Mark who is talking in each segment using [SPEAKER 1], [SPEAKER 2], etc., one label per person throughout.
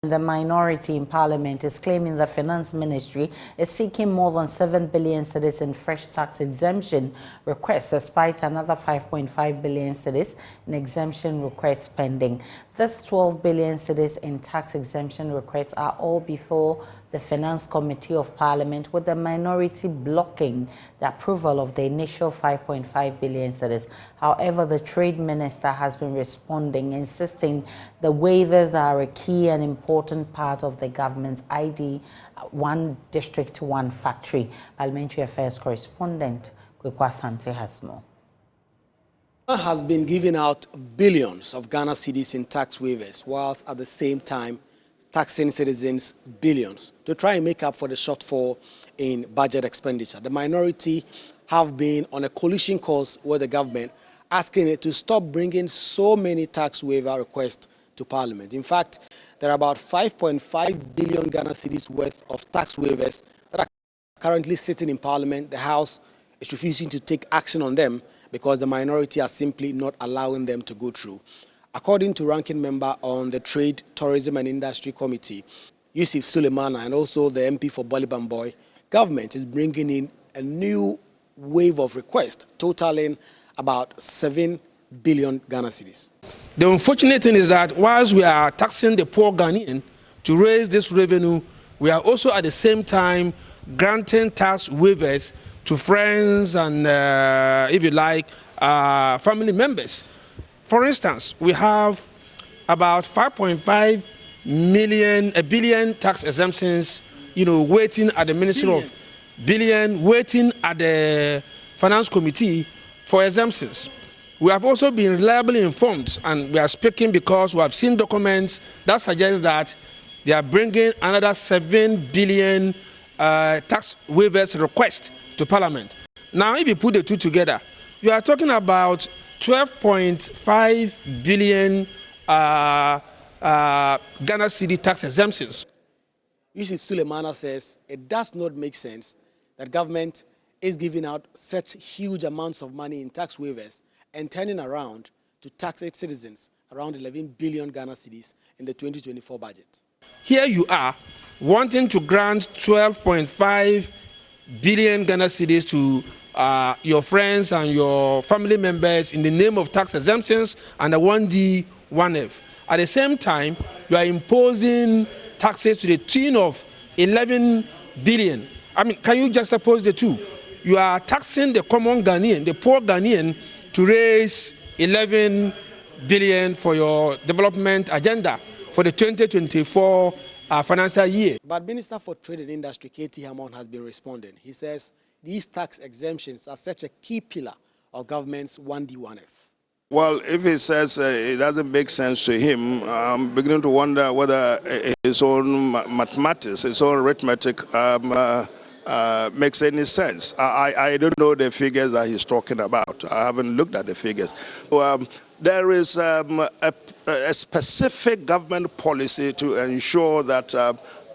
[SPEAKER 1] The minority in parliament is claiming the finance ministry is seeking more than 7 billion cedis in fresh tax exemption requests, despite another 5.5 billion cedis in exemption requests pending. This 12 billion cedis in tax exemption requests are all before the Finance Committee of Parliament, with the minority blocking the approval of the initial 5.5 billion cedis. However, the Trade Minister has been responding, insisting the waivers are a key and important part of the government's ID, one district, one factory. Parliamentary Affairs correspondent Ghc12bn Asante has more.
[SPEAKER 2] Has been giving out billions of Ghana cedis in tax waivers, whilst at the same time taxing citizens billions to try and make up for the shortfall in budget expenditure. The minority have been on a collision course with the government, asking it to stop bringing so many tax waiver requests to Parliament. In fact, there are about 5.5 billion Ghana cedis worth of tax waivers that are currently sitting in Parliament. The House is refusing to take action on them because the minority are simply not allowing them to go through. According to ranking member on the Trade, Tourism and Industry Committee, Ghc12bn, and also the MP for Bolibamboy, government is bringing in a new wave of requests totaling about 7 billion Ghana cedis.
[SPEAKER 3] The unfortunate thing is that whilst we are taxing the poor Ghanaian to raise this revenue, we are also at the same time granting tax waivers to friends and, if you like, family members. For instance, we have about 5.5 billion tax exemptions, waiting at the Ministry of Billion, waiting at the Finance Committee for exemptions. We have also been reliably informed, and we are speaking because we have seen documents that suggest that they are bringing another 7 billion tax waivers request to Parliament. Now, if you put the two together, you are talking about 12.5 billion Ghana cedi tax exemptions.
[SPEAKER 2] Ghc12bn says it does not make sense that government is giving out such huge amounts of money in tax waivers and turning around to tax its citizens around 11 billion Ghana cedis in the 2024 budget.
[SPEAKER 3] Here you are wanting to grant 12.5 billion Ghana cedis to your friends and your family members in the name of tax exemptions and the 1D, 1F. At the same time, you are imposing taxes to the tune of 11 billion. I mean, can you juxtapose the two? You are taxing the common Ghanaian, the poor Ghanaian, to raise 11 billion for your development agenda for the 2024 financial year.
[SPEAKER 2] But Minister for Trade and Industry, K.T. Hammond, has been responding. He says these tax exemptions are such a key pillar of government's 1D, 1F.
[SPEAKER 4] Well, if he says it doesn't make sense to him, I'm beginning to wonder whether his own mathematics, his own arithmetic makes any sense. I don't know the figures that he's talking about. I haven't looked at the figures. There is a specific government policy to ensure that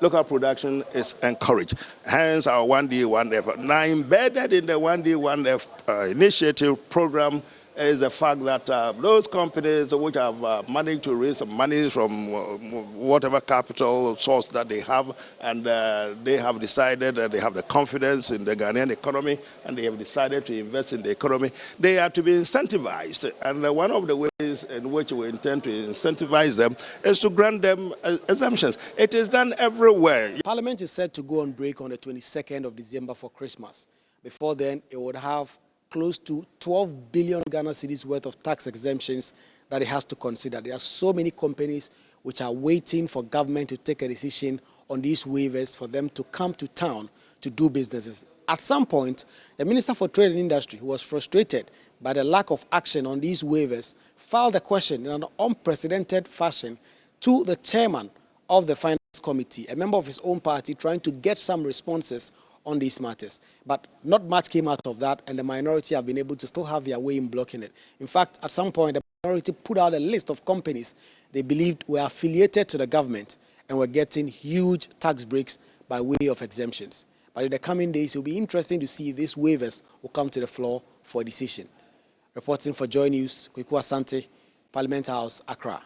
[SPEAKER 4] local production is encouraged, hence our 1D, 1F. Now, embedded in the 1D, 1F initiative program is the fact that those companies which have managed to raise some money from whatever capital source that they have, and they have decided that they have the confidence in the Ghanaian economy, and they have decided to invest in the economy, they are to be incentivized. And one of the ways in which we intend to incentivize them is to grant them exemptions. It is done everywhere.
[SPEAKER 2] Parliament is set to go on break on the 22nd of December for Christmas. Before then, it would have close to 12 billion Ghana cedis worth of tax exemptions that it has to consider. There are so many companies which are waiting for government to take a decision on these waivers for them to come to town to do businesses. At some point, the Minister for Trade and Industry, who was frustrated by the lack of action on these waivers, filed a question in an unprecedented fashion to the chairman of the Finance Committee, a member of his own party, trying to get some responses on these matters. But not much came out of that, and the minority have been able to still have their way in blocking it. In fact, at some point, the minority put out a list of companies they believed were affiliated to the government and were getting huge tax breaks by way of exemptions. But in the coming days, it will be interesting to see if these waivers will come to the floor for a decision. Reporting for JoyNews, Ghc12bn Asante, Parliament House, Accra.